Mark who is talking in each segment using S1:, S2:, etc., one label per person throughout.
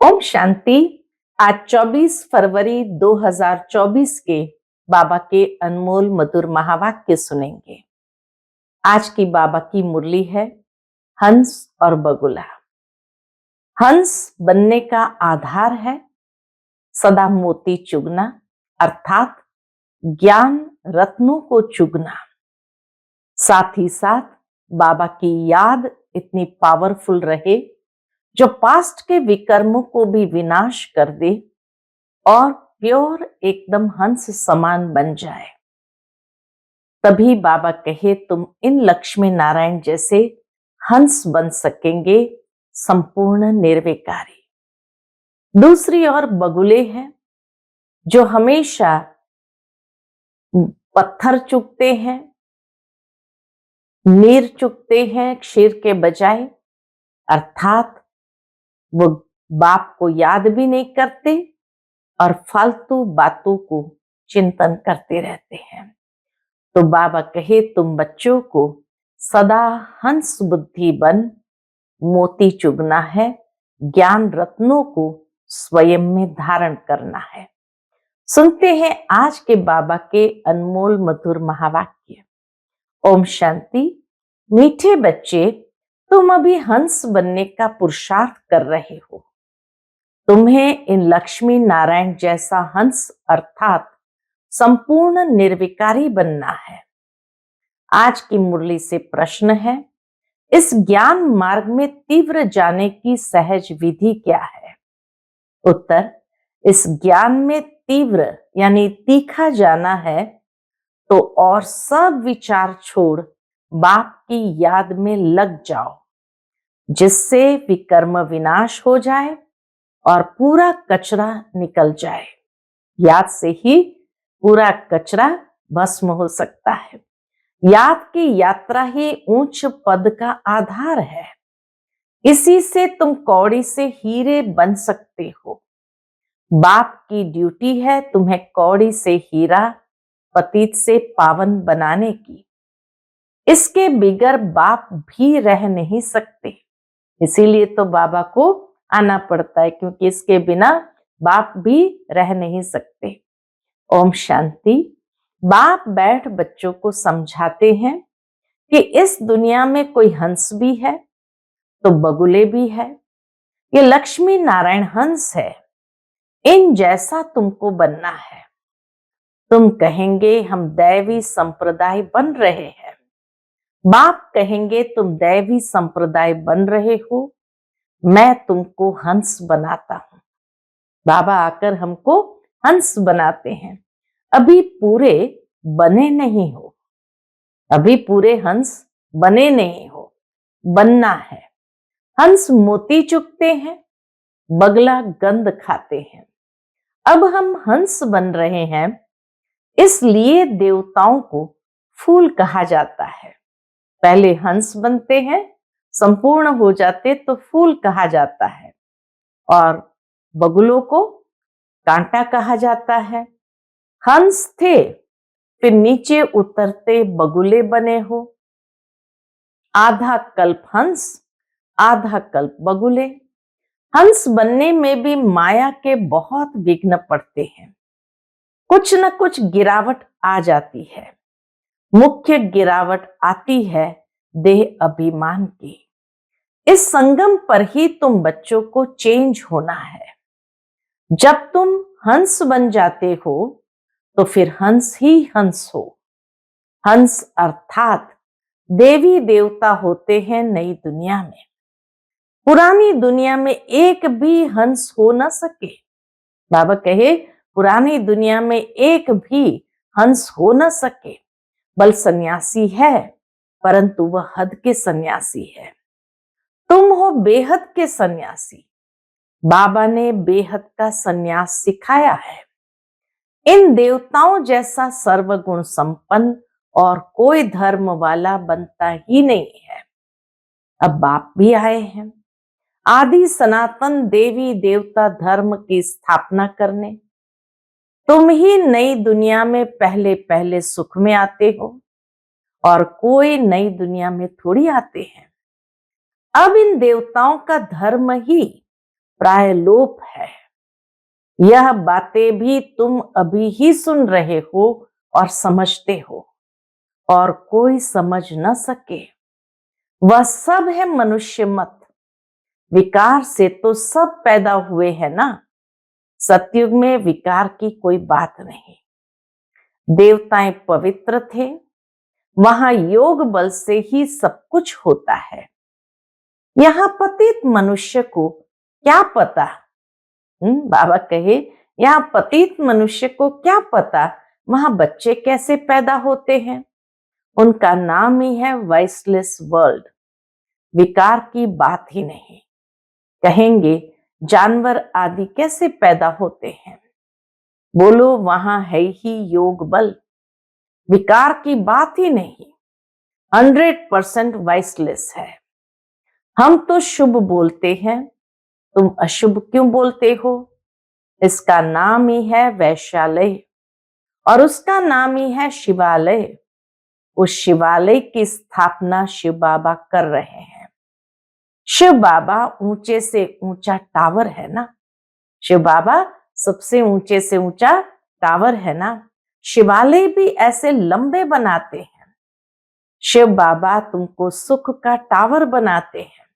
S1: ओम शांति। आज 24 फरवरी 2024 के बाबा के अनमोल मधुर महावाक्य सुनेंगे। आज की बाबा की मुरली है हंस और बगुला। हंस बनने का आधार है सदा मोती चुगना, अर्थात ज्ञान रत्नों को चुगना। साथ ही साथ बाबा की याद इतनी पावरफुल रहे जो पास्ट के विकर्मों को भी विनाश कर दे और प्योर एकदम हंस समान बन जाए। तभी बाबा कहे तुम इन लक्ष्मी नारायण जैसे हंस बन सकेंगे, संपूर्ण निर्विकारी। दूसरी ओर बगुले हैं जो हमेशा पत्थर चुगते हैं, नीर चुगते हैं क्षीर के बजाय, अर्थात वो बाप को याद भी नहीं करते और फालतू बातों को चिंतन करते रहते हैं। तो बाबा कहे तुम बच्चों को सदा हंस बुद्धि बन मोती चुगना है, ज्ञान रत्नों को स्वयं में धारण करना है। सुनते हैं आज के बाबा के अनमोल मधुर महावाक्य। ओम शांति। मीठे बच्चे, तुम अभी हंस बनने का पुरुषार्थ कर रहे हो। तुम्हें इन लक्ष्मी नारायण जैसा हंस अर्थात संपूर्ण निर्विकारी बनना है। आज की मुरली से प्रश्न है, इस ज्ञान मार्ग में तीव्र जाने की सहज विधि क्या है? उत्तर, इस ज्ञान में तीव्र यानी तीखा जाना है तो और सब विचार छोड़ बाप की याद में लग जाओ, जिससे विकर्म विनाश हो जाए और पूरा कचरा निकल जाए। याद से ही पूरा कचरा भस्म हो सकता है। याद की यात्रा ही ऊंच पद का आधार है। इसी से तुम कौड़ी से हीरे बन सकते हो। बाप की ड्यूटी है तुम्हें कौड़ी से हीरा, पतित से पावन बनाने की। इसके बिगर बाप भी रह नहीं सकते। इसीलिए तो बाबा को आना पड़ता है, क्योंकि इसके बिना बाप भी रह नहीं सकते। ओम शांति। बाप बैठ बच्चों को समझाते हैं कि इस दुनिया में कोई हंस भी है तो बगुले भी है। ये लक्ष्मी नारायण हंस है, इन जैसा तुमको बनना है। तुम कहेंगे हम दैवी संप्रदाय बन रहे हैं। बाप कहेंगे तुम दैवी संप्रदाय बन रहे हो, मैं तुमको हंस बनाता हूं। बाबा आकर हमको हंस बनाते हैं। अभी पूरे बने नहीं हो, अभी पूरे हंस बने नहीं हो, बनना है। हंस मोती चुगते हैं, बगला गंध खाते हैं। अब हम हंस बन रहे हैं, इसलिए देवताओं को फूल कहा जाता है। पहले हंस बनते हैं, संपूर्ण हो जाते तो फूल कहा जाता है, और बगुलों को कांटा कहा जाता है। हंस थे, फिर नीचे उतरते बगुले बने हो। आधा कल्प हंस, आधा कल्प बगुले। हंस बनने में भी माया के बहुत विघ्न पड़ते हैं। कुछ न कुछ गिरावट आ जाती है। मुख्य गिरावट आती है देह अभिमान की। इस संगम पर ही तुम बच्चों को चेंज होना है। जब तुम हंस बन जाते हो तो फिर हंस ही हंस हो। हंस अर्थात देवी देवता होते हैं नई दुनिया में। पुरानी दुनिया में एक भी हंस हो न सके। बाबा कहे पुरानी दुनिया में एक भी हंस हो न सके। बल सन्यासी है, परंतु वह हद के सन्यासी है। तुम हो बेहद के सन्यासी। बाबा ने बेहद का सन्यास सिखाया है। इन देवताओं जैसा सर्वगुण संपन्न और कोई धर्म वाला बनता ही नहीं है। अब बाप भी आए हैं आदि सनातन देवी देवता धर्म की स्थापना करने। तुम ही नई दुनिया में पहले पहले सुख में आते हो और कोई नई दुनिया में थोड़ी आते हैं। अब इन देवताओं का धर्म ही प्रायलोप है। यह बातें भी तुम अभी ही सुन रहे हो और समझते हो, और कोई समझ न सके वह सब है मनुष्य मत। विकार से तो सब पैदा हुए हैं ना। सतयुग में विकार की कोई बात नहीं। देवताएं पवित्र थे, वहां योग बल से ही सब कुछ होता है। यहाँ पतित मनुष्य को क्या पता। बाबा कहे, यहाँ पतित मनुष्य को क्या पता वहां बच्चे कैसे पैदा होते हैं। उनका नाम ही है वाइसलेस वर्ल्ड। विकार की बात ही नहीं। कहेंगे जानवर आदि कैसे पैदा होते हैं। बोलो वहां है ही योग बल। विकार की बात ही नहीं। 100% वाइसलेस है। हम तो शुभ बोलते हैं, तुम अशुभ क्यों बोलते हो। इसका नाम ही है वैश्यालय और उसका नाम ही है शिवालय। उस शिवालय की स्थापना शिव बाबा कर रहे हैं। शिव बाबा ऊंचे से ऊंचा टावर है ना। शिव बाबा सबसे ऊंचे से ऊंचा टावर है ना। शिवालय भी ऐसे लंबे बनाते हैं। शिव बाबा तुमको सुख का टावर बनाते हैं,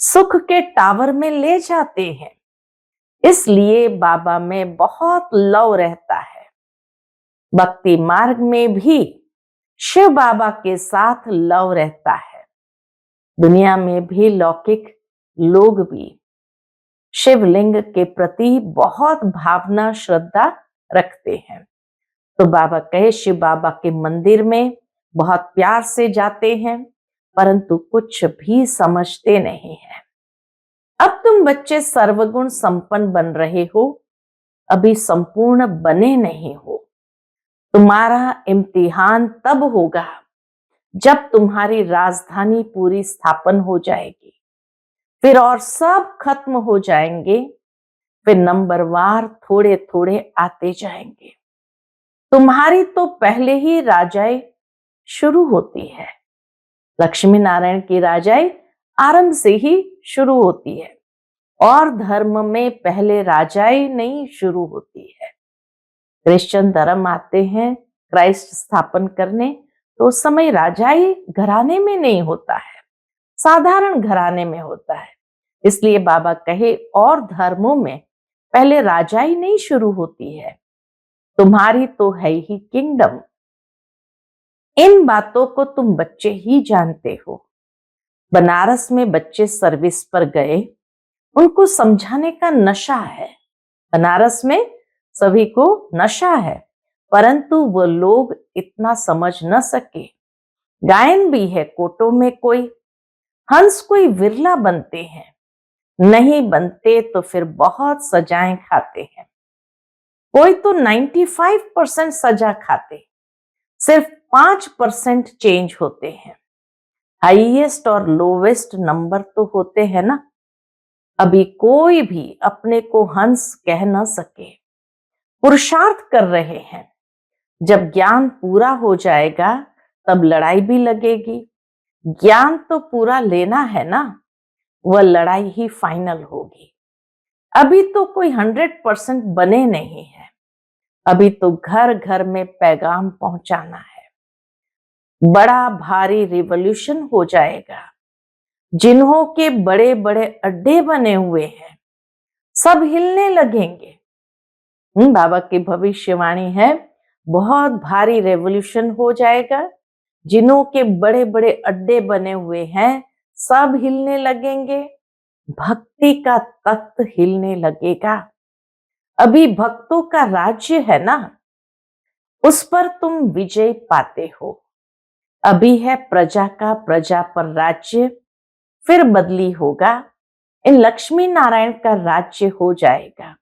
S1: सुख के टावर में ले जाते हैं। इसलिए बाबा में बहुत लव रहता है। भक्ति मार्ग में भी शिव बाबा के साथ लव रहता है। दुनिया में भी लौकिक लोग भी शिवलिंग के प्रति बहुत भावना श्रद्धा रखते हैं। तो बाबा कहे शिव बाबा के मंदिर में बहुत प्यार से जाते हैं, परंतु कुछ भी समझते नहीं हैं। अब तुम बच्चे सर्वगुण संपन्न बन रहे हो, अभी संपूर्ण बने नहीं हो। तुम्हारा इम्तिहान तब होगा जब तुम्हारी राजधानी पूरी स्थापन हो जाएगी, फिर और सब खत्म हो जाएंगे, फिर नंबरवार थोड़े थोड़े आते जाएंगे। तुम्हारी तो पहले ही राजाई शुरू होती है। लक्ष्मी नारायण की राजाई आरंभ से ही शुरू होती है, और धर्म में पहले राजाई नहीं शुरू होती है। क्रिश्चियन धर्म आते हैं क्राइस्ट स्थापन करने, तो उस समय राजाई घराने में नहीं होता है, साधारण घराने में होता है। इसलिए बाबा कहे और धर्मों में पहले राजाई नहीं शुरू होती है, तुम्हारी तो है ही किंगडम। इन बातों को तुम बच्चे ही जानते हो। बनारस में बच्चे सर्विस पर गए, उनको समझाने का नशा है। बनारस में सभी को नशा है, परंतु वो लोग इतना समझ न सके। गायन भी है कोटों में, कोई हंस कोई विरला बनते हैं, नहीं बनते तो फिर बहुत सजाएं खाते हैं। कोई तो 95% सजा खाते, सिर्फ 5% चेंज होते हैं। हाईएस्ट और लोवेस्ट नंबर तो होते हैं ना। अभी कोई भी अपने को हंस कह न सके, पुरुषार्थ कर रहे हैं। जब ज्ञान पूरा हो जाएगा तब लड़ाई भी लगेगी। ज्ञान तो पूरा लेना है ना, वह लड़ाई ही फाइनल होगी। अभी तो कोई 100% बने नहीं है। अभी तो घर घर में पैगाम पहुंचाना है। बड़ा भारी रिवॉल्यूशन हो जाएगा। जिन्हों के बड़े बड़े अड्डे बने हुए हैं, सब हिलने लगेंगे। बाबा की भविष्यवाणी है, बहुत भारी रेवोल्यूशन हो जाएगा। जिन्हों के बड़े बड़े अड्डे बने हुए हैं, सब हिलने लगेंगे। भक्ति का तख्त हिलने लगेगा। अभी भक्तों का राज्य है ना, उस पर तुम विजय पाते हो। अभी है प्रजा का प्रजा पर राज्य, फिर बदली होगा। इन लक्ष्मी नारायण का राज्य हो जाएगा।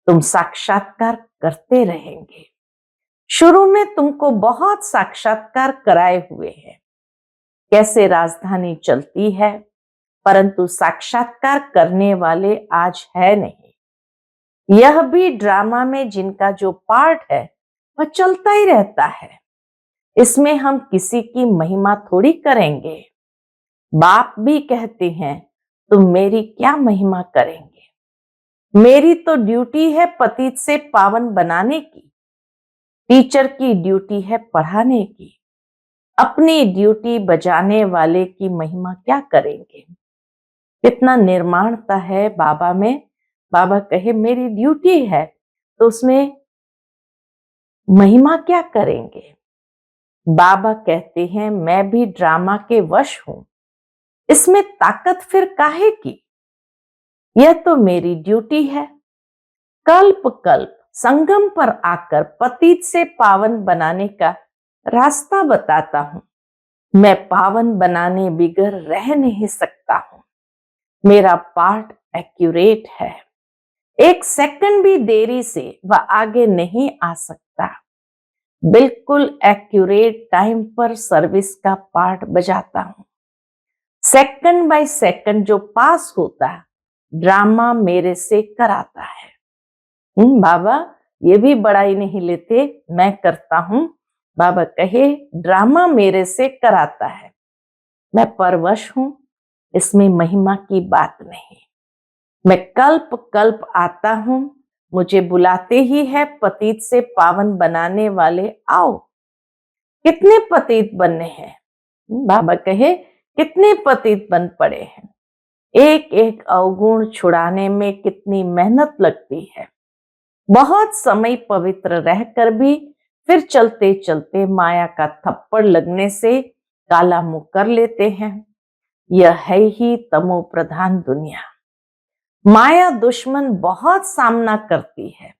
S1: तुम साक्षात्कार करते रहेंगे। शुरू में तुमको बहुत साक्षात्कार कराए हुए हैं, कैसे राजधानी चलती है, परंतु साक्षात्कार करने वाले आज है नहीं। यह भी ड्रामा में जिनका जो पार्ट है वह चलता ही रहता है। इसमें हम किसी की महिमा थोड़ी करेंगे। बाप भी कहते हैं तुम मेरी क्या महिमा करेंगे? मेरी तो ड्यूटी है पतित से पावन बनाने की, टीचर की ड्यूटी है पढ़ाने की। अपनी ड्यूटी बजाने वाले की महिमा क्या करेंगे? कितना निर्माणता है बाबा में। बाबा कहे मेरी ड्यूटी है, तो उसमें महिमा क्या करेंगे? बाबा कहते हैं मैं भी ड्रामा के वश हूं, इसमें ताकत फिर काहे की? यह तो मेरी ड्यूटी है। कल्प कल्प संगम पर आकर पतित से पावन बनाने का रास्ता बताता हूं। मैं पावन बनाने बिगर रह नहीं सकता हूं। मेरा पाठ एक्यूरेट है। एक सेकंड भी देरी से वह आगे नहीं आ सकता। बिल्कुल एक्यूरेट टाइम पर सर्विस का पार्ट बजाता हूं। सेकंड बाय सेकंड जो पास होता ड्रामा मेरे से कराता है। बाबा ये भी बड़ाई नहीं लेते, मैं करता हूं। बाबा कहे ड्रामा मेरे से कराता है, मैं परवश हूं, इसमें महिमा की बात नहीं। मैं कल्प कल्प आता हूं, मुझे बुलाते ही है पतित से पावन बनाने वाले आओ। कितने पतित बनने हैं? बाबा कहे कितने पतित बन पड़े हैं। एक एक अवगुण छुड़ाने में कितनी मेहनत लगती है। बहुत समय पवित्र रहकर भी फिर चलते चलते माया का थप्पड़ लगने से काला मुंह कर लेते हैं। यह है ही तमो प्रधान दुनिया। माया दुश्मन बहुत सामना करती है।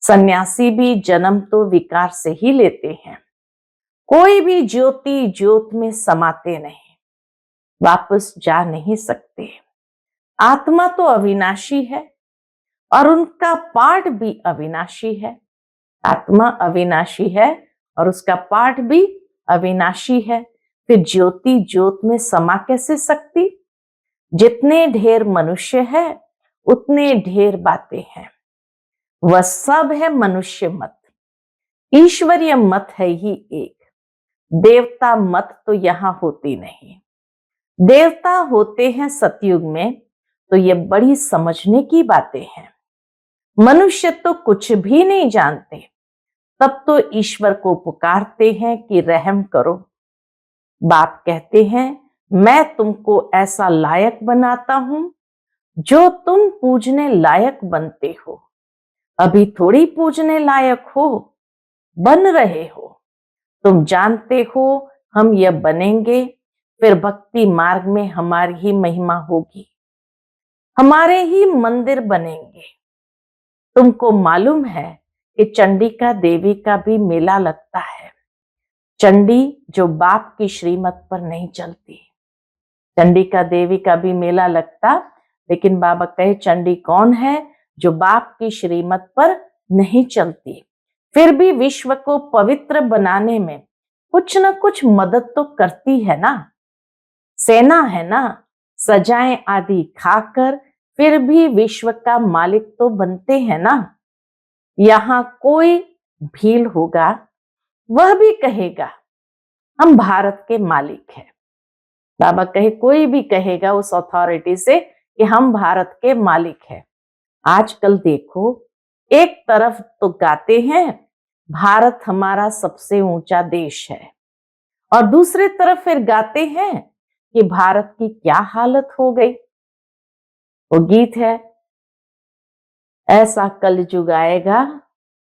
S1: सन्यासी भी जन्म तो विकार से ही लेते हैं। कोई भी ज्योति ज्योत में समाते नहीं, वापस जा नहीं सकते। आत्मा तो अविनाशी है और उनका पाठ भी अविनाशी है। आत्मा अविनाशी है और उसका पाठ भी अविनाशी है। फिर ज्योति ज्योत में समा कैसे सकती? जितने ढेर मनुष्य है उतने ढेर बातें हैं। वह सब है मनुष्य मत, ईश्वरीय मत है ही एक। देवता मत तो यहां होती नहीं। देवता होते हैं सतयुग में, तो ये बड़ी समझने की बातें हैं। मनुष्य तो कुछ भी नहीं जानते, तब तो ईश्वर को पुकारते हैं कि रहम करो। बाप कहते हैं मैं तुमको ऐसा लायक बनाता हूं जो तुम पूजने लायक बनते हो। अभी थोड़ी पूजने लायक हो, बन रहे हो। तुम जानते हो हम यह बनेंगे, फिर भक्ति मार्ग में हमारी ही महिमा होगी, हमारे ही मंदिर बनेंगे। तुमको मालूम है कि चंडिका देवी का भी मेला लगता है। चंडी जो बाप की श्रीमत पर नहीं चलती। चंडिका देवी का भी मेला लगता, लेकिन बाबा कहे चंडी कौन है? जो बाप की श्रीमत पर नहीं चलती, फिर भी विश्व को पवित्र बनाने में कुछ न कुछ मदद तो करती है ना। सेना है ना, सजाएं आदि खाकर फिर भी विश्व का मालिक तो बनते हैं ना। यहां कोई भील होगा, वह भी कहेगा हम भारत के मालिक हैं। बाबा कहे कोई भी कहेगा उस अथॉरिटी से कि हम भारत के मालिक हैं। आजकल देखो, एक तरफ तो गाते हैं भारत हमारा सबसे ऊंचा देश है, और दूसरी तरफ फिर गाते हैं कि भारत की क्या हालत हो गई। वो गीत है, ऐसा कलयुग आएगा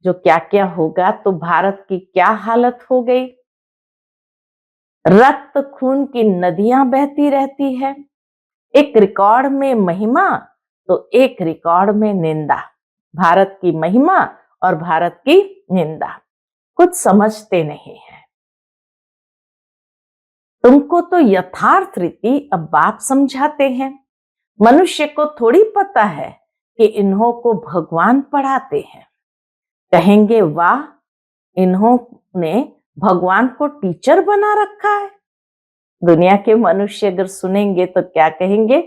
S1: जो क्या क्या होगा, तो भारत की क्या हालत हो गई। रक्त खून की नदियां बहती रहती है। एक रिकॉर्ड में महिमा तो एक रिकॉर्ड में निंदा। भारत की महिमा और भारत की निंदा। कुछ समझते नहीं है। तुमको तो यथार्थ रीति अब बाप समझाते हैं। मनुष्य को थोड़ी पता है कि इन्हों को भगवान पढ़ाते हैं। कहेंगे वाह, इन्होंने भगवान को टीचर बना रखा है। दुनिया के मनुष्य अगर सुनेंगे तो क्या कहेंगे?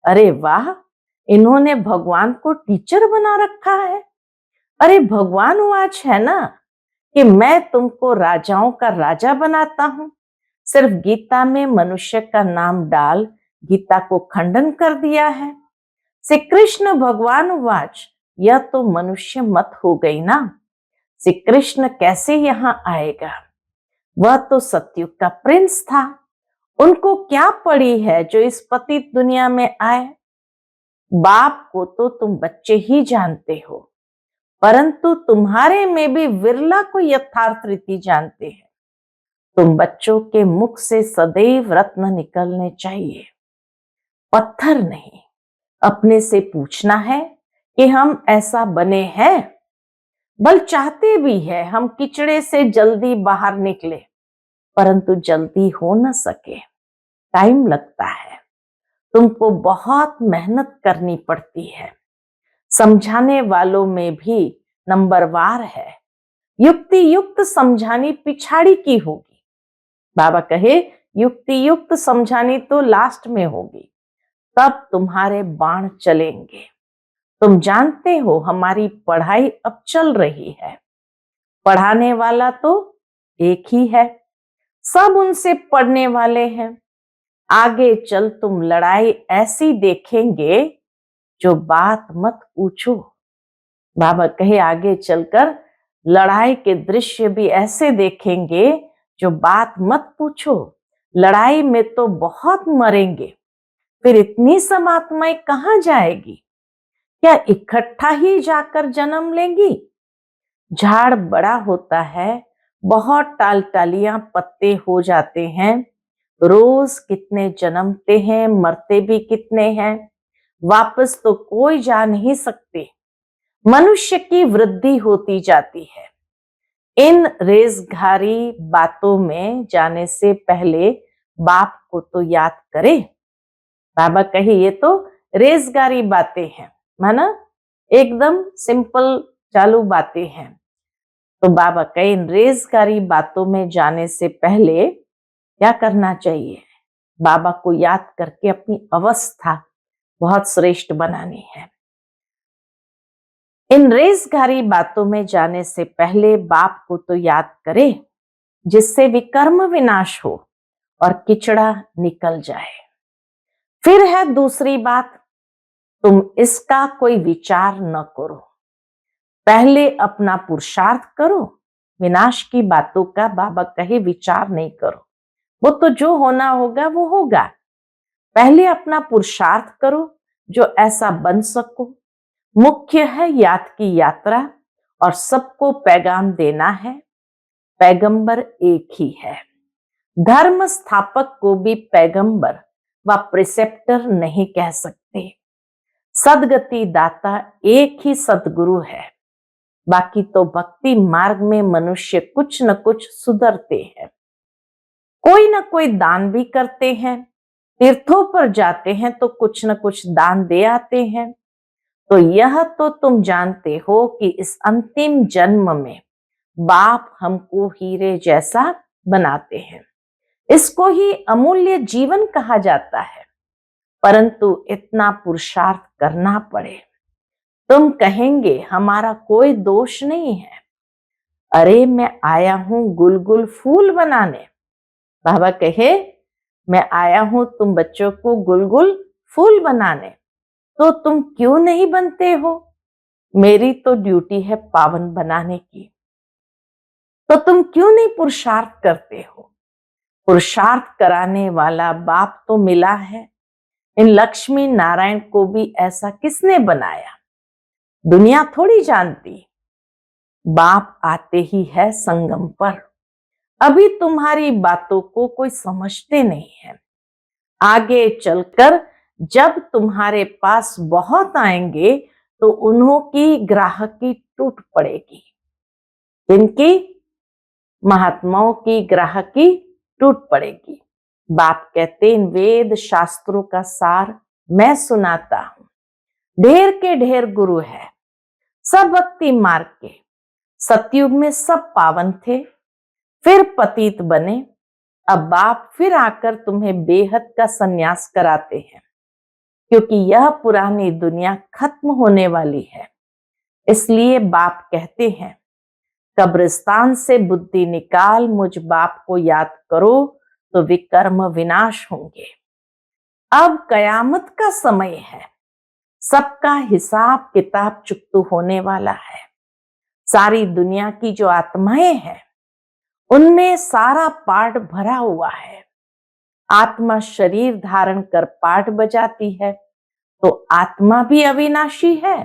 S1: अरे वाह, इन्होंने भगवान को टीचर बना रखा है। अरे भगवान वाच है ना कि मैं तुमको राजाओं का राजा बनाता हूं। सिर्फ गीता में मनुष्य का नाम डाल गीता को खंडन कर दिया है। श्री कृष्ण भगवान वाच, यह तो मनुष्य मत हो गई ना। श्री कृष्ण कैसे यहाँ आएगा? वह तो सतयुग का प्रिंस था। उनको क्या पड़ी है जो इस पतित दुनिया में आए? बाप को तो तुम बच्चे ही जानते हो, परंतु तुम्हारे में भी विरला को यथार्थ रीति जानते हैं। तुम बच्चों के मुख से सदैव रत्न निकलने चाहिए, पत्थर नहीं। अपने से पूछना है कि हम ऐसा बने हैं? बल चाहते भी है हम कीचड़े से जल्दी बाहर निकले, परंतु जल्दी हो न सके, टाइम लगता है। तुमको बहुत मेहनत करनी पड़ती है। समझाने वालों में भी नंबरवार है। युक्ति युक्त समझानी पिछाड़ी की होगी। बाबा कहे युक्ति युक्त समझानी तो लास्ट में होगी, तब तुम्हारे बाण चलेंगे। तुम जानते हो हमारी पढ़ाई अब चल रही है। पढ़ाने वाला तो एक ही है, सब उनसे पढ़ने वाले हैं। आगे चल तुम लड़ाई ऐसी देखेंगे जो बात मत पूछो। बाबा कहे आगे चलकर लड़ाई के दृश्य भी ऐसे देखेंगे जो बात मत पूछो। लड़ाई में तो बहुत मरेंगे, फिर इतनी सब आत्माएं कहां जाएगी? क्या इकट्ठा ही जाकर जन्म लेंगी? झाड़ बड़ा होता है, बहुत टाल टालियां पत्ते हो जाते हैं। रोज कितने जन्मते हैं, मरते भी कितने हैं, वापस तो कोई जा नहीं सकते। मनुष्य की वृद्धि होती जाती है। इन रेजगारी बातों में जाने से पहले बाप को तो याद करे। बाबा कहे ये तो रेजगारी बातें हैं, माना एकदम सिंपल चालू बातें हैं। तो बाबा कहे इन रेजगारी बातों में जाने से पहले क्या करना चाहिए? बाबा को याद करके अपनी अवस्था बहुत श्रेष्ठ बनानी है। इन रेजगारी बातों में जाने से पहले बाप को तो याद करे, जिससे विकर्म विनाश हो और किचड़ा निकल जाए। फिर है दूसरी बात, तुम इसका कोई विचार न करो, पहले अपना पुरुषार्थ करो। विनाश की बातों का बाबा कहे विचार नहीं करो, वो तो जो होना होगा वो होगा। पहले अपना पुरुषार्थ करो जो ऐसा बन सको। मुख्य है याद की यात्रा और सबको पैगाम देना है। पैगंबर एक ही है। धर्म स्थापक को भी पैगंबर व प्रिसेप्टर नहीं कह सकते। सदगति दाता एक ही सदगुरु है। बाकी तो भक्ति मार्ग में मनुष्य कुछ न कुछ सुधरते हैं। कोई न कोई दान भी करते हैं, तीर्थों पर जाते हैं तो कुछ न कुछ दान दे आते हैं। तो यह तो तुम जानते हो कि इस अंतिम जन्म में बाप हमको हीरे जैसा बनाते हैं। इसको ही अमूल्य जीवन कहा जाता है, परंतु इतना पुरुषार्थ करना पड़े। तुम कहेंगे हमारा कोई दोष नहीं है। अरे मैं आया हूं गुलगुल फूल बनाने। बाबा कहे मैं आया हूं तुम बच्चों को गुलगुल फूल बनाने, तो तुम क्यों नहीं बनते हो? मेरी तो ड्यूटी है पावन बनाने की, तो तुम क्यों नहीं पुरुषार्थ करते हो? पुरुषार्थ कराने वाला बाप तो मिला है। इन लक्ष्मी नारायण को भी ऐसा किसने बनाया? दुनिया थोड़ी जानती। बाप आते ही है संगम पर। अभी तुम्हारी बातों को कोई समझते नहीं है। आगे चलकर जब तुम्हारे पास बहुत आएंगे तो उन्हों की ग्राहकी टूट पड़ेगी। जिनकी महात्माओं की ग्राहकी टूट पड़ेगी। बाप कहते इन वेद शास्त्रों का सार मैं सुनाता हूं। ढेर के ढेर गुरु है, सब भक्ति मार्ग के। सतयुग में सब पावन थे, फिर पतित बने। अब बाप फिर आकर तुम्हें बेहद का संन्यास कराते हैं, क्योंकि यह पुरानी दुनिया खत्म होने वाली है। इसलिए बाप कहते हैं कब्रिस्तान से बुद्धि निकाल, मुझ बाप को याद करो तो विकर्म विनाश होंगे। अब कयामत का समय है, सबका हिसाब किताब चुकतू होने वाला है। सारी दुनिया की जो आत्माएं हैं उनमें सारा पाठ भरा हुआ है। आत्मा शरीर धारण कर पाठ बजाती है, तो आत्मा भी अविनाशी है,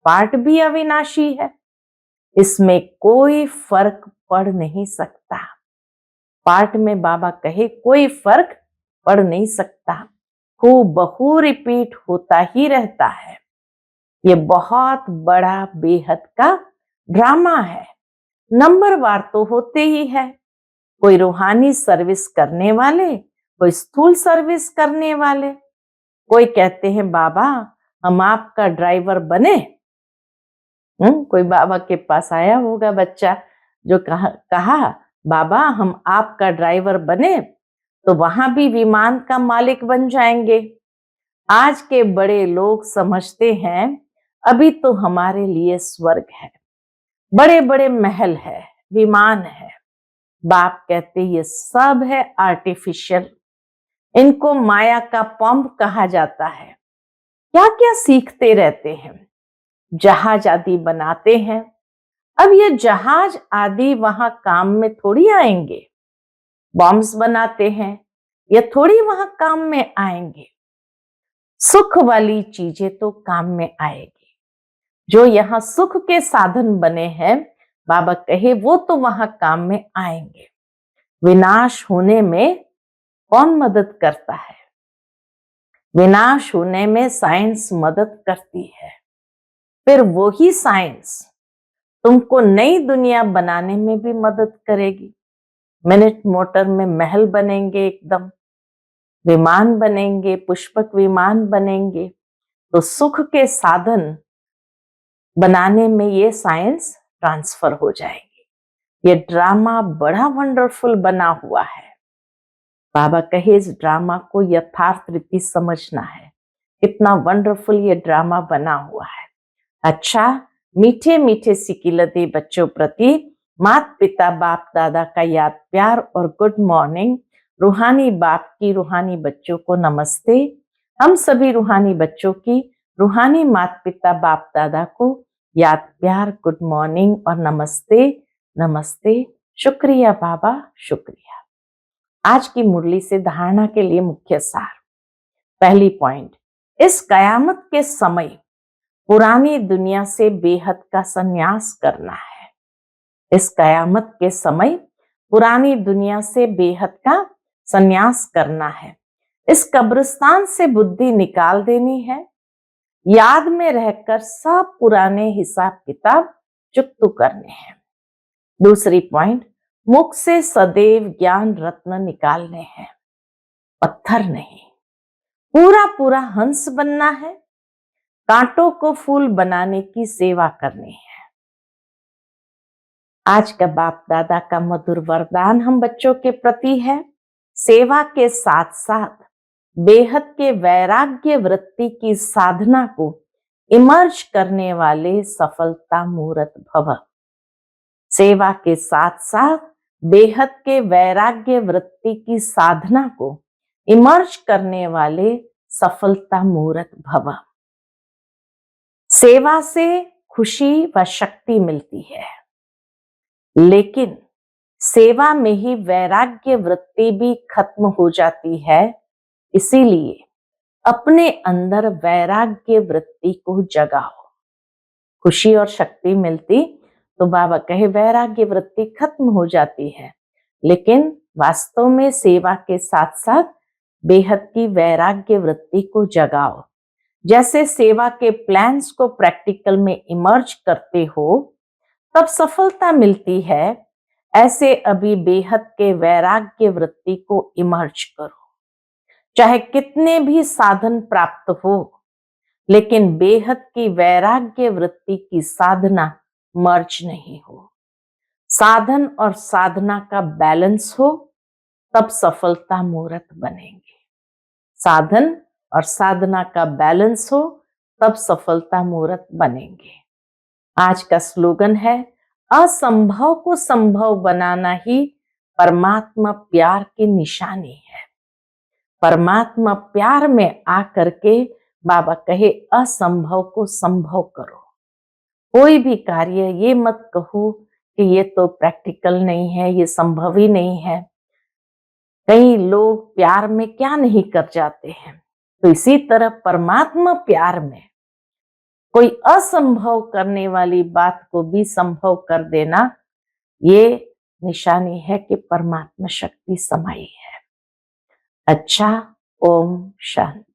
S1: पाठ भी अविनाशी है। इसमें कोई फर्क पड़ नहीं सकता। पाठ में बाबा कहे कोई फर्क पड़ नहीं सकता, हूबहू रिपीट होता ही रहता है। ये बहुत बड़ा बेहद का ड्रामा है। नंबरवार तो होते ही है, कोई रूहानी सर्विस करने वाले, कोई स्थूल सर्विस करने वाले। कोई कहते हैं बाबा हम आपका ड्राइवर बने। कोई बाबा के पास आया होगा बच्चा जो कहा बाबा हम आपका ड्राइवर बने तो वहां भी विमान का मालिक बन जाएंगे। आज के बड़े लोग समझते हैं अभी तो हमारे लिए स्वर्ग है, बड़े बड़े महल है, विमान है। बाप कहते ये सब है आर्टिफिशियल, इनको माया का पंप कहा जाता है। क्या क्या सीखते रहते हैं, जहाज आदि बनाते हैं। अब ये जहाज आदि वहां काम में थोड़ी आएंगे। बॉम्ब्स बनाते हैं, ये थोड़ी वहां काम में आएंगे। सुख वाली चीजें तो काम में आएगी। जो यहाँ सुख के साधन बने हैं, बाबा कहे वो तो वहां काम में आएंगे। विनाश होने में कौन मदद करता है? विनाश होने में साइंस मदद करती है। फिर वही साइंस तुमको नई दुनिया बनाने में भी मदद करेगी। मिनट मोटर में महल बनेंगे, एकदम विमान बनेंगे, पुष्पक विमान बनेंगे। तो सुख के साधन बनाने में ये साइंस ट्रांसफर हो जाएगी। ये ड्रामा बड़ा वंडरफुल बना हुआ है। बाबा कहे इस ड्रामा को यथार्थ रीति समझना है, कितना वंडरफुल ये ड्रामा बना हुआ है। अच्छा, मीठे मीठे सिकिलते बच्चों प्रति माता पिता बाप दादा का याद प्यार और गुड मॉर्निंग। रूहानी बाप की रूहानी बच्चों को नमस्ते। हम सभी रूहानी बच्चों की रूहानी माता पिता बाप दादा को याद प्यार, गुड मॉर्निंग और नमस्ते नमस्ते। शुक्रिया बाबा, शुक्रिया। आज की मुरली से धारणा के लिए मुख्य सार। पहली पॉइंट, इस कयामत के समय पुरानी दुनिया से बेहद का संन्यास करना है। इस कयामत के समय पुरानी दुनिया से बेहद का संन्यास करना है। इस कब्रिस्तान से बुद्धि निकाल देनी है। याद में रहकर सब पुराने हिसाब किताब चुकतू करने हैं। दूसरी पॉइंट, मुख से सदैव ज्ञान रत्न निकालने हैं, पत्थर नहीं। पूरा पूरा हंस बनना है, कांटों को फूल बनाने की सेवा करनी है। आज का बाप दादा का मधुर वरदान हम बच्चों के प्रति है, सेवा के साथ साथ बेहद के वैराग्य वृत्ति की साधना को इमर्ज करने वाले सफलता मूर्त भव। सेवा के साथ साथ बेहद के वैराग्य वृत्ति की साधना को इमर्ज करने वाले सफलता मूर्त भव। सेवा से खुशी व शक्ति मिलती है, लेकिन सेवा में ही वैराग्य वृत्ति भी खत्म हो जाती है। इसीलिए अपने अंदर वैराग्य वृत्ति को जगाओ। खुशी और शक्ति मिलती तो बाबा कहे वैराग्य वृत्ति खत्म हो जाती है, लेकिन वास्तव में सेवा के साथ साथ बेहद की वैराग्य वृत्ति को जगाओ। जैसे सेवा के प्लान्स को प्रैक्टिकल में इमर्ज करते हो तब सफलता मिलती है, ऐसे अभी बेहद के वैराग्य वृत्ति को इमर्ज करो। चाहे कितने भी साधन प्राप्त हो, लेकिन बेहद की वैराग्य वृत्ति की साधना मर्ज नहीं हो। साधन और साधना का बैलेंस हो तब सफलता मूर्त बनेंगे। साधन और साधना का बैलेंस हो तब सफलता मूर्त बनेंगे। आज का स्लोगन है, असंभव को संभव बनाना ही परमात्मा प्यार की निशानी है। परमात्मा प्यार में आकर के बाबा कहे असंभव को संभव करो। कोई भी कार्य ये मत कहो कि ये तो प्रैक्टिकल नहीं है, ये संभव ही नहीं है। कई लोग प्यार में क्या नहीं कर जाते हैं। तो इसी तरह परमात्मा प्यार में कोई असंभव करने वाली बात को भी संभव कर देना, ये निशानी है कि परमात्मा शक्ति समाई है। अच्छा, ओम शांति।